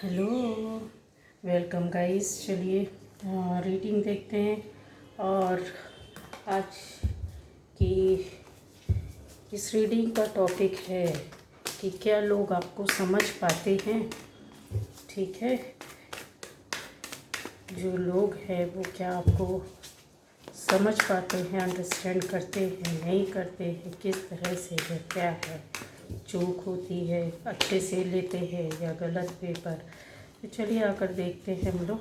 Hello, welcome guys. चलिए reading देखते हैं। और आज की इस रीडिंग का टॉपिक है कि क्या लोग आपको समझ पाते हैं। ठीक है, जो लोग हैं वो क्या आपको समझ पाते हैं, अंडरस्टैंड करते हैं, नहीं करते हैं, किस तरह से है, क्या है, चूक होती है, अच्छे से लेते हैं या गलत वे पर। तो चलिए आकर देखते हैं हम लोग।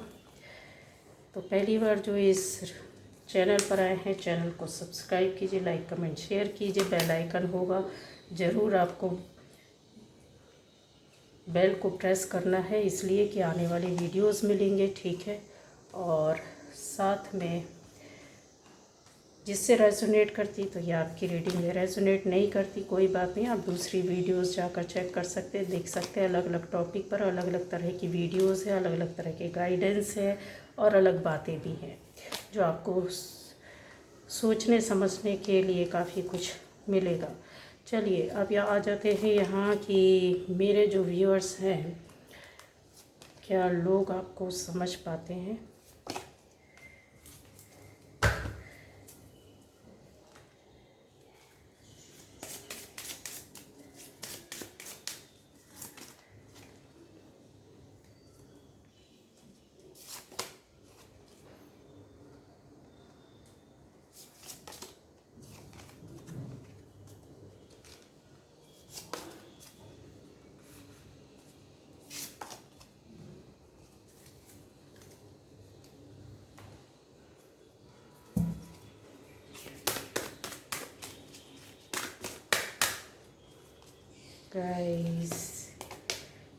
तो पहली बार जो इस चैनल पर आए हैं, चैनल को सब्सक्राइब कीजिए, लाइक कमेंट शेयर कीजिए। बेल आइकन होगा, ज़रूर आपको बेल को प्रेस करना है, इसलिए कि आने वाली वीडियोस मिलेंगे। ठीक है, और साथ में जिससे रेजोनेट करती तो ये आपकी रीडिंग है, रेजोनेट नहीं करती कोई बात नहीं, आप दूसरी वीडियोस जाकर चेक कर सकते हैं, देख सकते हैं। अलग अलग टॉपिक पर अलग अलग तरह की वीडियोस है, अलग अलग तरह के गाइडेंस है और अलग बातें भी हैं जो आपको सोचने समझने के लिए काफ़ी कुछ मिलेगा। चलिए अब यहाँ आ जाते हैं यहाँ कि मेरे जो व्यूअर्स हैं, क्या लोग आपको समझ पाते हैं। गाइस,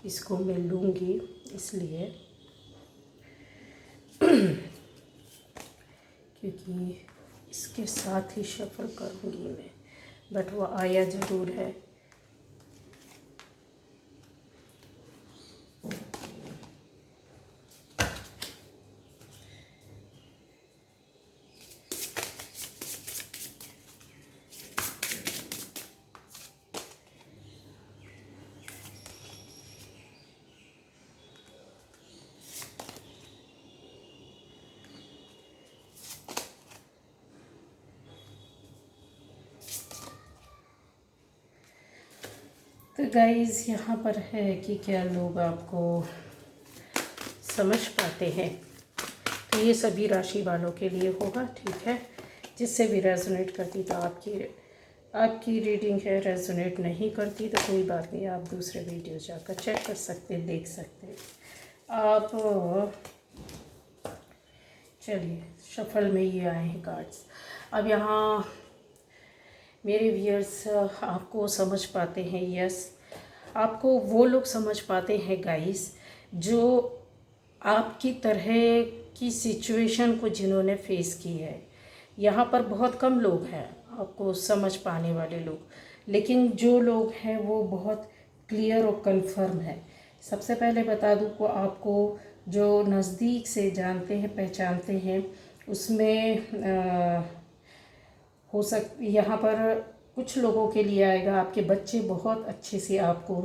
इसको मैं लूँगी इसलिए क्योंकि इसके साथ ही शफल करूँगी मैं, बट वो आया ज़रूर है। तो गाइस, यहाँ पर है कि क्या लोग आपको समझ पाते हैं। तो ये सभी राशि वालों के लिए होगा। ठीक है, जिससे भी रेजोनेट करती तो आपकी रीडिंग है, रेजोनेट नहीं करती तो कोई बात नहीं, आप दूसरे वीडियो जाकर चेक कर सकते हैं, देख सकते हैं आप। चलिए, शफल में ये आए हैं कार्ड्स। अब यहाँ मेरे व्यूअर्स आपको समझ पाते हैं। यस, आपको वो लोग समझ पाते हैं गाइस जो आपकी तरह की सिचुएशन को जिन्होंने फेस की है। यहाँ पर बहुत कम लोग हैं आपको समझ पाने वाले लोग, लेकिन जो लोग हैं वो बहुत क्लियर और कंफर्म है। सबसे पहले बता दूँ को आपको जो नज़दीक से जानते हैं, पहचानते हैं, उसमें यहाँ पर कुछ लोगों के लिए आएगा। आपके बच्चे बहुत अच्छे से आपको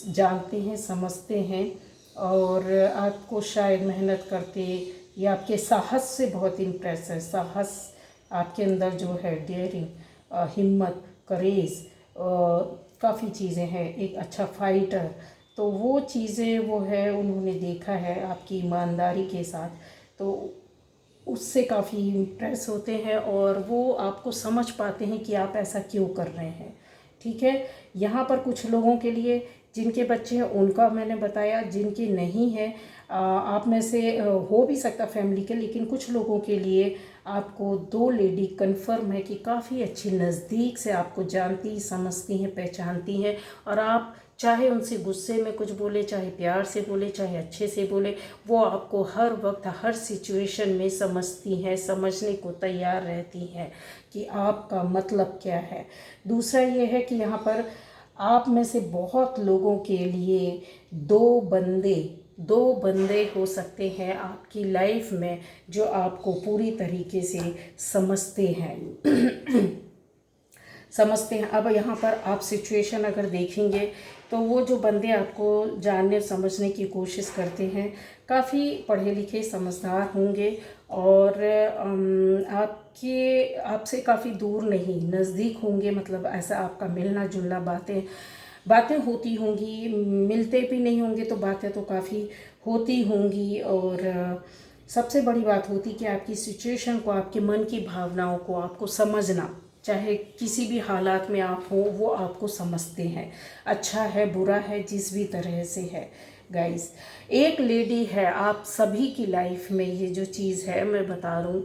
जानते हैं, समझते हैं और आपको शायद मेहनत करते या आपके साहस से बहुत इम्प्रेस है। साहस आपके अंदर जो है, डेयरिंग, हिम्मत, करेज, काफ़ी चीज़ें हैं, एक अच्छा फाइटर, तो वो चीज़ें वो है, उन्होंने देखा है आपकी ईमानदारी के साथ, तो उससे काफ़ी इम्प्रेस होते हैं और वो आपको समझ पाते हैं कि आप ऐसा क्यों कर रहे हैं। ठीक है, यहाँ पर कुछ लोगों के लिए जिनके बच्चे हैं उनका मैंने बताया, जिनके नहीं है आप में से हो भी सकता फैमिली के, लेकिन कुछ लोगों के लिए आपको दो लेडी कंफर्म है कि काफ़ी अच्छी नज़दीक से आपको जानती, समझती हैं, पहचानती हैं और आप चाहे उनसे गुस्से में कुछ बोले, चाहे प्यार से बोले, चाहे अच्छे से बोले, वो आपको हर वक्त हर सिचुएशन में समझती हैं, समझने को तैयार रहती हैं कि आपका मतलब क्या है। दूसरा ये है कि यहाँ पर आप में से बहुत लोगों के लिए दो बंदे हो सकते हैं आपकी लाइफ में जो आपको पूरी तरीके से समझते हैं। समझते हैं। अब यहाँ पर आप सिचुएशन अगर देखेंगे तो वो जो बंदे आपको जानने समझने की कोशिश करते हैं काफ़ी पढ़े लिखे समझदार होंगे और आपसे काफ़ी दूर नहीं नज़दीक होंगे। मतलब ऐसा आपका मिलना जुलना बातें होती होंगी, मिलते भी नहीं होंगे तो बातें तो काफ़ी होती होंगी। और सबसे बड़ी बात होती कि आपकी सिचुएशन को, आपके मन की भावनाओं को आपको समझना, चाहे किसी भी हालात में आप हो वो आपको समझते हैं। अच्छा है बुरा है जिस भी तरह से है गाइस, एक लेडी है आप सभी की लाइफ में। ये जो चीज़ है मैं बता रहा हूँ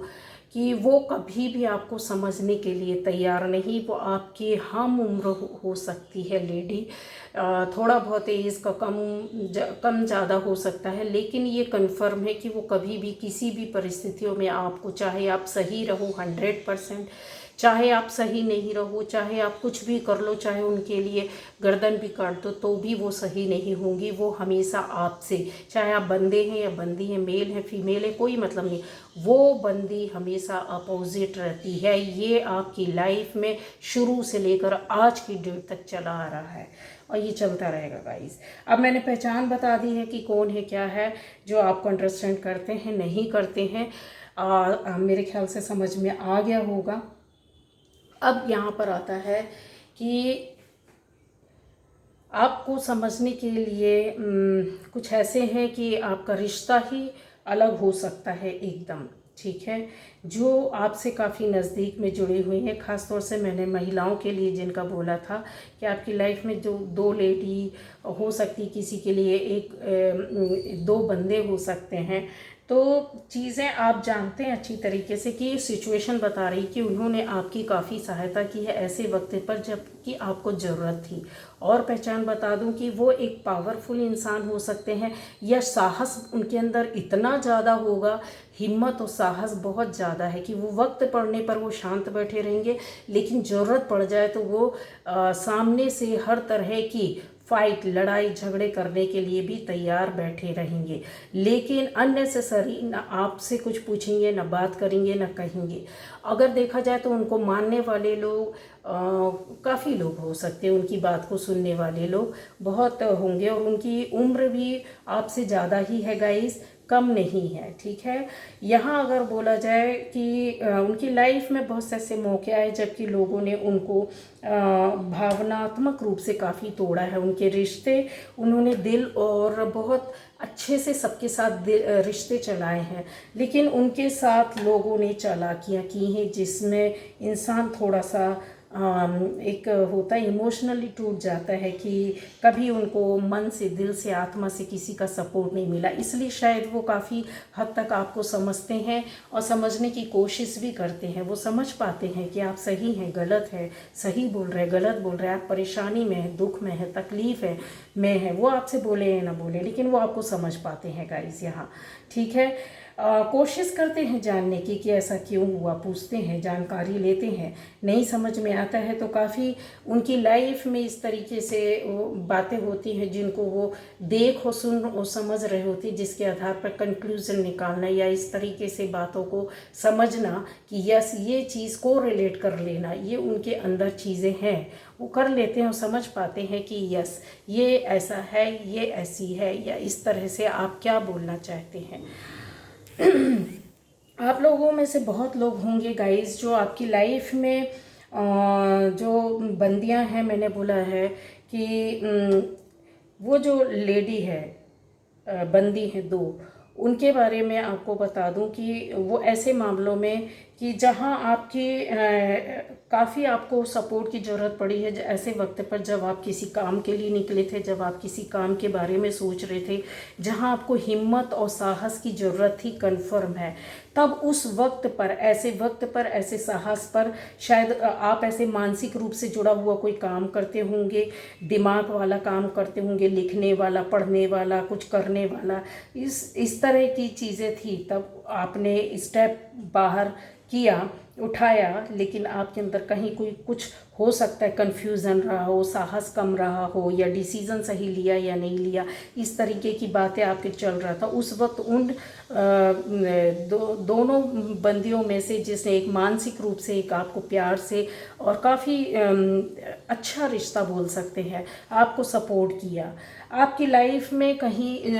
कि वो कभी भी आपको समझने के लिए तैयार नहीं। वो आपकी हम उम्र हो सकती है लेडी, थोड़ा बहुत एज का कम ज़्यादा हो सकता है, लेकिन ये कन्फर्म है कि वो कभी भी किसी भी परिस्थितियों में आपको, चाहे आप सही रहो 100%, चाहे आप सही नहीं रहो, चाहे आप कुछ भी कर लो, चाहे उनके लिए गर्दन भी काट दो तो भी वो सही नहीं होंगी। वो हमेशा आपसे, चाहे आप बंदे हैं या बंदी हैं, मेल है फीमेल है, कोई मतलब नहीं, वो बंदी हमेशा अपोजिट रहती है। ये आपकी लाइफ में शुरू से लेकर आज की डेट तक चला आ रहा है और ये चलता रहेगा गाइस। अब मैंने पहचान बता दी है कि कौन है क्या है, जो आपको अंडरस्टैंड करते हैं नहीं करते हैं। मेरे ख्याल से समझ में आ गया होगा। अब यहाँ पर आता है कि आपको समझने के लिए कुछ ऐसे हैं कि आपका रिश्ता ही अलग हो सकता है एकदम, ठीक है, जो आपसे काफ़ी नज़दीक में जुड़ी हुई हैं। ख़ास तौर से मैंने महिलाओं के लिए जिनका बोला था कि आपकी लाइफ में जो दो लेडी हो सकती, किसी के लिए दो बंदे हो सकते हैं। तो चीज़ें आप जानते हैं अच्छी तरीके से कि सिचुएशन बता रही कि उन्होंने आपकी काफ़ी सहायता की है ऐसे वक्त पर जब कि आपको ज़रूरत थी। और पहचान बता दूं कि वो एक पावरफुल इंसान हो सकते हैं, या साहस उनके अंदर इतना ज़्यादा होगा, हिम्मत और साहस बहुत ज़्यादा है कि वो वक्त पड़ने पर वो शांत बैठे रहेंगे, लेकिन ज़रूरत पड़ जाए तो वो सामने से हर तरह की फाइट, लड़ाई झगड़े करने के लिए भी तैयार बैठे रहेंगे। लेकिन अननेसेसरी ना आपसे कुछ पूछेंगे, ना बात करेंगे, ना कहेंगे। अगर देखा जाए तो उनको मानने वाले लोग काफ़ी लोग हो सकते हैं, उनकी बात को सुनने वाले लोग बहुत होंगे। और उनकी उम्र भी आपसे ज़्यादा ही है गाइस, कम नहीं है, ठीक है। यहाँ अगर बोला जाए कि उनकी लाइफ में बहुत से ऐसे मौके आए जबकि लोगों ने उनको भावनात्मक रूप से काफ़ी तोड़ा है। उनके रिश्ते उन्होंने दिल और बहुत अच्छे से सबके साथ रिश्ते चलाए हैं, लेकिन उनके साथ लोगों ने चालाकियाँ की हैं जिसमें इंसान थोड़ा सा एक होता है इमोशनली टूट जाता है कि कभी उनको मन से, दिल से, आत्मा से किसी का सपोर्ट नहीं मिला। इसलिए शायद वो काफ़ी हद तक आपको समझते हैं और समझने की कोशिश भी करते हैं। वो समझ पाते हैं कि आप सही हैं, गलत है, सही बोल रहे हैं, गलत बोल रहे हैं, आप परेशानी में हैं, दुख में है, तकलीफ़ है में है। वो आपसे बोले या ना बोले, लेकिन वो आपको समझ पाते हैं गाइस यहाँ, ठीक है। कोशिश करते हैं जानने की कि ऐसा क्यों हुआ, पूछते हैं, जानकारी लेते हैं, नहीं समझ में आता है तो काफ़ी उनकी लाइफ में इस तरीके से बातें होती हैं जिनको वो देख और सुन और समझ रहे होती, जिसके आधार पर कंक्लूजन निकालना या इस तरीके से बातों को समझना कि यस ये चीज़ को रिलेट कर लेना, ये उनके अंदर चीज़ें हैं, वो कर लेते हैं और समझ पाते हैं कि यस ये ऐसा है, ये ऐसी है, या इस तरह से आप क्या बोलना चाहते हैं। आप लोगों में से बहुत लोग होंगे गाइस जो आपकी लाइफ में जो बंदियां हैं, मैंने बोला है कि वो जो लेडी है, बंदी हैं दो, उनके बारे में आपको बता दूं कि वो ऐसे मामलों में कि जहां आपकी काफ़ी आपको सपोर्ट की ज़रूरत पड़ी है, ऐसे वक्त पर जब आप किसी काम के लिए निकले थे, जब आप किसी काम के बारे में सोच रहे थे, जहां आपको हिम्मत और साहस की ज़रूरत थी, कन्फर्म है, तब उस वक्त पर, ऐसे वक्त पर, ऐसे साहस पर शायद आप ऐसे मानसिक रूप से जुड़ा हुआ कोई काम करते होंगे, दिमाग वाला काम करते होंगे, लिखने वाला, पढ़ने वाला, कुछ करने वाला, इस तरह की चीज़ें थी। तब आपने स्टेप बाहर किया उठाया, लेकिन आपके अंदर कहीं कोई कुछ हो सकता है, कन्फ्यूज़न रहा हो, साहस कम रहा हो, या डिसीज़न सही लिया या नहीं लिया, इस तरीके की बातें आपके चल रहा था। उस वक्त उन दोनों बंदियों में से जिसने एक मानसिक रूप से, एक आपको प्यार से और काफ़ी अच्छा रिश्ता बोल सकते हैं, आपको सपोर्ट किया, आपकी लाइफ में कहीं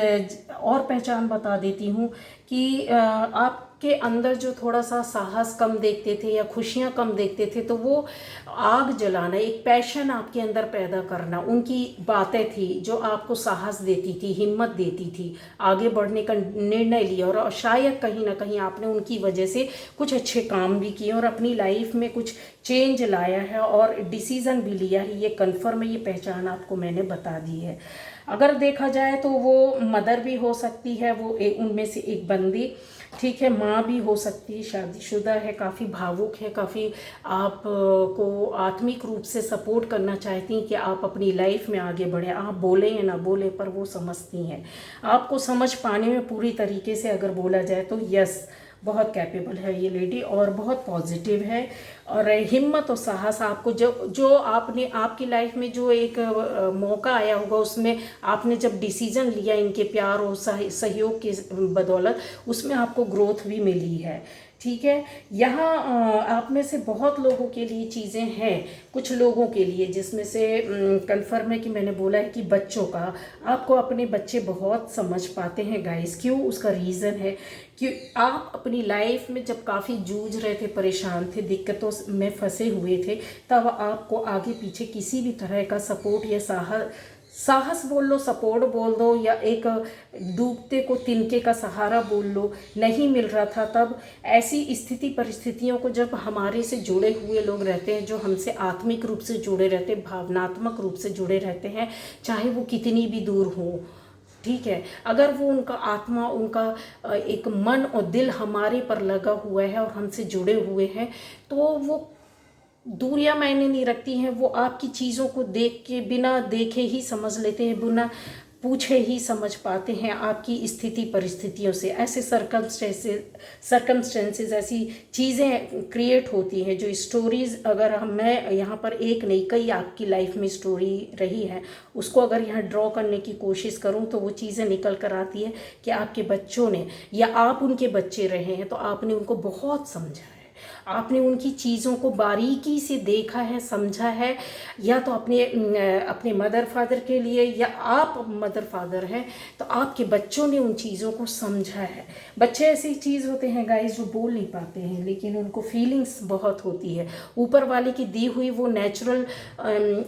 और पहचान बता देती हूँ कि आपके अंदर जो थोड़ा सा साहस कम देखते थे या खुशियाँ कम देखते थे, तो वो आग जलाना, एक पैशन आपके अंदर पैदा करना, उनकी बातें थी जो आपको साहस देती थी, हिम्मत देती थी, आगे बढ़ने का निर्णय लिया, और शायद कहीं ना कहीं आपने उनकी वजह से कुछ अच्छे काम भी किए और अपनी लाइफ में कुछ चेंज लाया है और डिसीज़न भी लिया है। ये कन्फर्म है, ये पहचान आपको मैंने बता दी है। अगर देखा जाए तो वो मदर भी हो सकती है, वो उनमें से एक बंदी, ठीक है, माँ भी हो सकती है, शादीशुदा है, काफ़ी भावुक है, काफ़ी आप को आत्मिक रूप से सपोर्ट करना चाहती हैं कि आप अपनी लाइफ में आगे बढ़ें। आप बोले या ना बोले, पर वो समझती हैं, आपको समझ पाने में पूरी तरीके से अगर बोला जाए तो यस, बहुत कैपेबल है ये लेडी और बहुत पॉजिटिव है। और हिम्मत और साहस आपको जो जो आपने आपकी लाइफ में जो एक मौका आया होगा, उसमें आपने जब डिसीजन लिया इनके प्यार और सहयोग की बदौलत, उसमें आपको ग्रोथ भी मिली है, ठीक है। यहाँ आप में से बहुत लोगों के लिए चीज़ें हैं, कुछ लोगों के लिए, जिसमें से कन्फर्म है कि मैंने बोला है कि बच्चों का, आपको अपने बच्चे बहुत समझ पाते हैं गाइस। क्यों? उसका रीज़न है कि आप अपनी लाइफ में जब काफ़ी जूझ रहे थे, परेशान थे, दिक्कतों में फंसे हुए थे, तब आपको आगे पीछे किसी भी तरह का सपोर्ट या साहस बोल लो, सपोर्ट बोल दो, या एक डूबते को तिनके का सहारा बोल लो, नहीं मिल रहा था। तब ऐसी स्थिति परिस्थितियों को जब हमारे से जुड़े हुए लोग रहते हैं, जो हमसे आत्मिक रूप से जुड़े रहते हैं, भावनात्मक रूप से जुड़े रहते हैं, चाहे वो कितनी भी दूर हो, ठीक है, अगर वो उनका आत्मा, उनका एक मन और दिल हमारे पर लगा हुआ है और हमसे जुड़े हुए हैं, तो वो दूरियां मायने नहीं रखती हैं। वो आपकी चीज़ों को देख के, बिना देखे ही समझ लेते हैं, बिना पूछे ही समझ पाते हैं आपकी स्थिति परिस्थितियों से। ऐसे सर्कमस्टेंसेस, ऐसी चीज़ें क्रिएट होती हैं, जो स्टोरीज़, अगर मैं यहाँ पर एक नहीं, कई आपकी लाइफ में स्टोरी रही है, उसको अगर यहाँ ड्रॉ करने की कोशिश करूँ तो वो चीज़ें निकल कर आती है कि आपके बच्चों ने, या आप उनके बच्चे रहे हैं, तो आपने उनको बहुत समझा है, आपने उनकी चीज़ों को बारीकी से देखा है, समझा है, या तो अपने मदर फादर के लिए, या आप मदर फादर हैं तो आपके बच्चों ने उन चीज़ों को समझा है। बच्चे ऐसी चीज़ होते हैं गाइस जो बोल नहीं पाते हैं, लेकिन उनको फीलिंग्स बहुत होती है, ऊपर वाले की दी हुई वो नेचुरल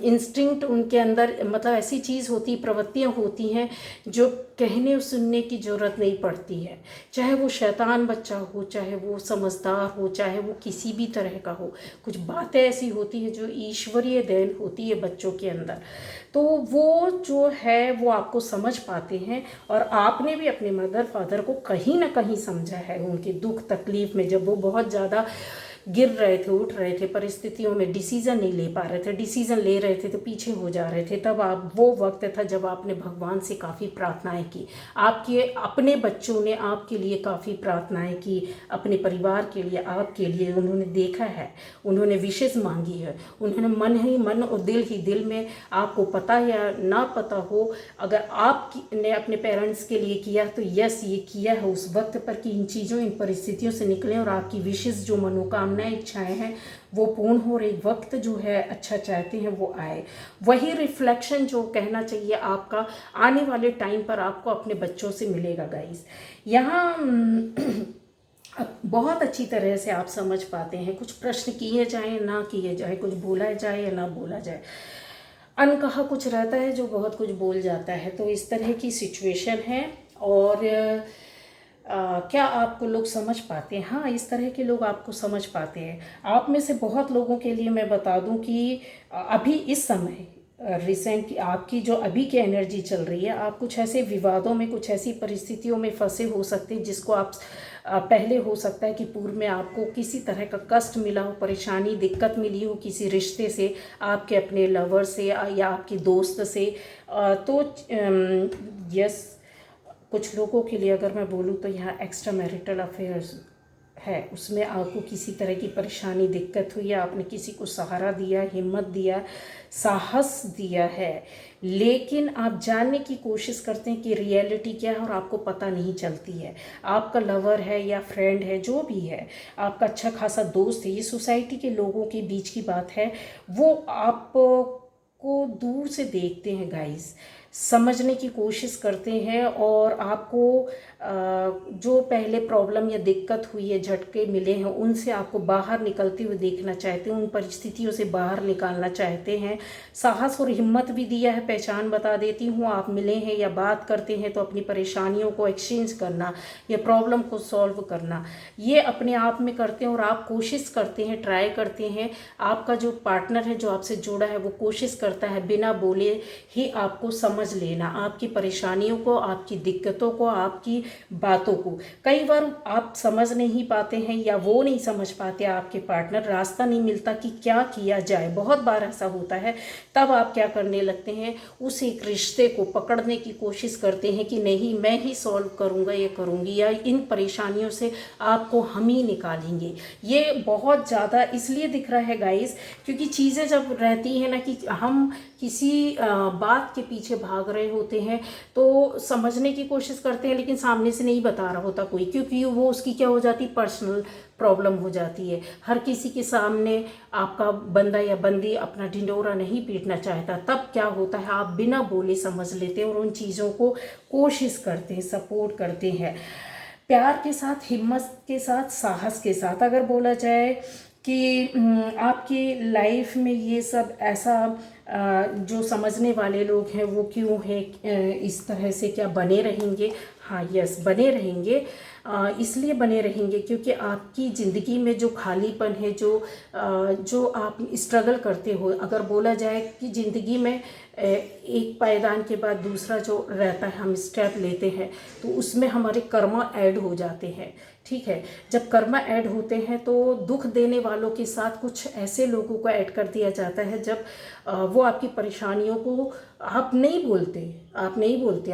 इंस्टिंक्ट उनके अंदर, मतलब ऐसी चीज़ होती, प्रवृत्तियाँ होती हैं जो कहने और सुनने की ज़रूरत नहीं पड़ती है। चाहे वो शैतान बच्चा हो, चाहे वो समझदार हो, चाहे वो किसी भी तरह का हो, कुछ बातें ऐसी होती है जो ईश्वरीय देन होती है बच्चों के अंदर, तो वो जो है वो आपको समझ पाते हैं। और आपने भी अपने मदर फादर को कहीं ना कहीं समझा है, उनके दुख तकलीफ में, जब वो बहुत ज़्यादा गिर रहे थे, उठ रहे थे, परिस्थितियों में डिसीज़न नहीं ले पा रहे थे, डिसीज़न ले रहे थे तो पीछे हो जा रहे थे, तब आप, वो वक्त था जब आपने भगवान से काफ़ी प्रार्थनाएं की, आपके अपने बच्चों ने आपके लिए काफ़ी प्रार्थनाएं की, अपने परिवार के लिए, आपके लिए उन्होंने देखा है, उन्होंने विशेष मांगी है, उन्होंने मन ही मन और दिल ही दिल में, आपको पता या ना पता हो, अगर आपने अपने पेरेंट्स के लिए किया तो यस, ये किया है उस वक्त पर कि इन चीज़ों, इन परिस्थितियों से निकलें और आपकी विशेष जो मनोकामना, इच्छाएं हैं वो पूर्ण हो रही, वक्त जो है अच्छा चाहते हैं वो आए, वही रिफ्लेक्शन जो कहना चाहिए आपका आने वाले टाइम पर आपको अपने बच्चों से मिलेगा गाइस। यहाँ बहुत अच्छी तरह से आप समझ पाते हैं, कुछ प्रश्न किए जाए ना किए जाए, कुछ बोला जाए या ना बोला जाए, अनकहा कुछ रहता है जो बहुत कुछ बोल जाता है, तो इस तरह की सिचुएशन है। और क्या आपको लोग समझ पाते हैं? हाँ, इस तरह के लोग आपको समझ पाते हैं। आप में से बहुत लोगों के लिए मैं बता दूं कि अभी इस समय रिसेंट आपकी जो अभी की एनर्जी चल रही है, आप कुछ ऐसे विवादों में, कुछ ऐसी परिस्थितियों में फंसे हो सकते हैं जिसको आप पहले हो सकता है कि पूर्व में आपको किसी तरह का कष्ट मिला हो, परेशानी, दिक्कत मिली हो किसी रिश्ते से, आपके अपने लवर से या आपके दोस्त से। तो यस, कुछ लोगों के लिए अगर मैं बोलूँ तो यहाँ एक्स्ट्रा मैरिटल अफेयर्स है, उसमें आपको किसी तरह की परेशानी दिक्कत हुई है, आपने किसी को सहारा दिया, हिम्मत दिया, साहस दिया है, लेकिन आप जानने की कोशिश करते हैं कि रियलिटी क्या है और आपको पता नहीं चलती है। आपका लवर है या फ्रेंड है, जो भी है, आपका अच्छा खासा दोस्त है, ये सोसाइटी के लोगों के बीच की बात है, वो आपको दूर से देखते हैं गाइस, समझने की कोशिश करते हैं और आपको जो पहले प्रॉब्लम या दिक्कत हुई है, झटके मिले हैं, उनसे आपको बाहर निकलते हुए देखना चाहते हैं, उन परिस्थितियों से बाहर निकालना चाहते हैं। साहस और हिम्मत भी दिया है, पहचान बता देती हूँ, आप मिले हैं या बात करते हैं तो अपनी परेशानियों को एक्सचेंज करना या प्रॉब्लम को सॉल्व करना, ये अपने आप में करते हैं और आप कोशिश करते हैं, ट्राई करते हैं। आपका जो पार्टनर है, जो आपसे जुड़ा है, वो कोशिश करता है बिना बोले ही आपको समझ लेना, आपकी परेशानियों को, आपकी दिक्कतों को, आपकी बातों को। कई बार आप समझ नहीं पाते हैं या वो नहीं समझ पाते, आपके पार्टनर, रास्ता नहीं मिलता कि क्या किया जाए, बहुत बार ऐसा होता है। तब आप क्या करने लगते हैं, उस एक रिश्ते को पकड़ने की कोशिश करते हैं कि नहीं, मैं ही सॉल्व करूँगा, ये करूँगी, या इन परेशानियों से आपको हम ही निकालेंगे। ये बहुत ज़्यादा इसलिए दिख रहा है गाइस, क्योंकि चीज़ें जब रहती हैं ना कि हम किसी बात के पीछे भाग रहे होते हैं तो समझने की कोशिश करते हैं, लेकिन सामने से नहीं बता रहा होता कोई, क्योंकि वो उसकी क्या हो जाती, पर्सनल प्रॉब्लम हो जाती है। हर किसी के सामने आपका बंदा या बंदी अपना ढिंढोरा नहीं पीटना चाहता। तब क्या होता है, आप बिना बोले समझ लेते हैं और उन चीज़ों को कोशिश करते हैं, सपोर्ट करते हैं, प्यार के साथ, हिम्मत के साथ, साहस के साथ। अगर बोला जाए कि आपकी लाइफ में ये सब ऐसा जो समझने वाले लोग हैं वो क्यों है, इस तरह से क्या बने रहेंगे? हाँ, यस, बने रहेंगे। इसलिए बने रहेंगे क्योंकि आपकी ज़िंदगी में जो खालीपन है, जो आप स्ट्रगल करते हो, अगर बोला जाए कि ज़िंदगी में एक पायदान के बाद दूसरा जो रहता है, हम स्टेप लेते हैं तो उसमें हमारे कर्म ऐड हो जाते हैं। ठीक है, जब कर्म ऐड होते हैं तो दुख देने वालों के साथ कुछ ऐसे लोगों को ऐड कर दिया जाता है जब वो आपकी परेशानियों को आप नहीं बोलते,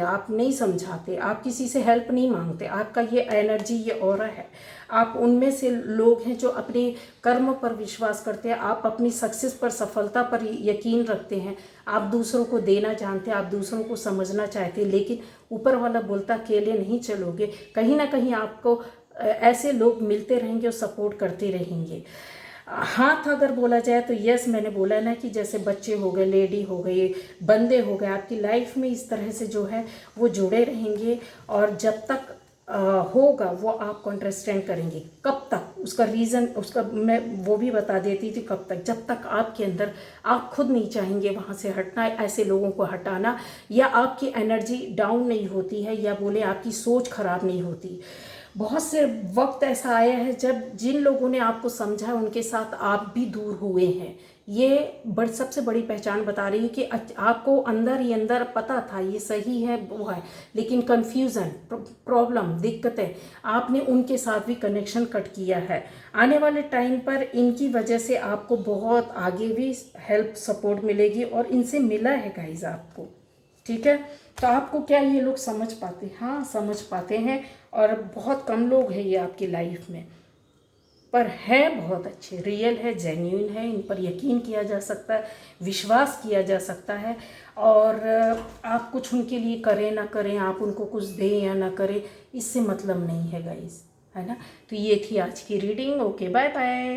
आप नहीं समझाते, आप किसी से हेल्प नहीं मांगते। आपका ये एनर्जी, ये ऑरा है, आप उनमें से लोग हैं जो अपने कर्म पर विश्वास करते हैं, आप अपनी सक्सेस पर, सफलता पर यकीन रखते हैं, आप दूसरों को देना जानते हैं, आप दूसरों को समझना चाहते हैं, लेकिन ऊपर वाला बोलता अकेले नहीं चलोगे, कहीं ना कहीं आपको ऐसे लोग मिलते रहेंगे और सपोर्ट करते रहेंगे। हाथ अगर बोला जाए तो यस, मैंने बोला ना कि जैसे बच्चे हो गए, लेडी हो गई, बंदे हो गए, आपकी लाइफ में इस तरह से जो है वो जुड़े रहेंगे और जब तक होगा वो आपको अंडरस्टैंड करेंगे। कब तक, उसका रीज़न, उसका मैं वो भी बता देती थी, कब तक, जब तक आपके अंदर आप खुद नहीं चाहेंगे वहाँ से हटना, ऐसे लोगों को हटाना, या आपकी एनर्जी डाउन नहीं होती है, या बोले आपकी सोच खराब नहीं होती। बहुत से वक्त ऐसा आया है जब जिन लोगों ने आपको समझा उनके साथ आप भी दूर हुए हैं। ये सबसे बड़ी पहचान बता रही है कि आपको अंदर ही अंदर पता था ये सही है, वो है, लेकिन कन्फ्यूज़न, प्रॉब्लम, दिक्कतें, आपने उनके साथ भी कनेक्शन कट किया है। आने वाले टाइम पर इनकी वजह से आपको बहुत आगे भी हेल्प, सपोर्ट मिलेगी और इनसे मिला है गाइस आपको। ठीक है, तो आपको क्या ये लोग समझ पाते हैं? हाँ, समझ पाते हैं, और बहुत कम लोग हैं ये आपकी लाइफ में, पर है बहुत अच्छे, रियल है, जेन्युइन है, इन पर यकीन किया जा सकता है, विश्वास किया जा सकता है। और आप कुछ उनके लिए करें ना करें, आप उनको कुछ दें या ना करें, इससे मतलब नहीं है गाइस, है ना। तो ये थी आज की रीडिंग। Okay, bye bye.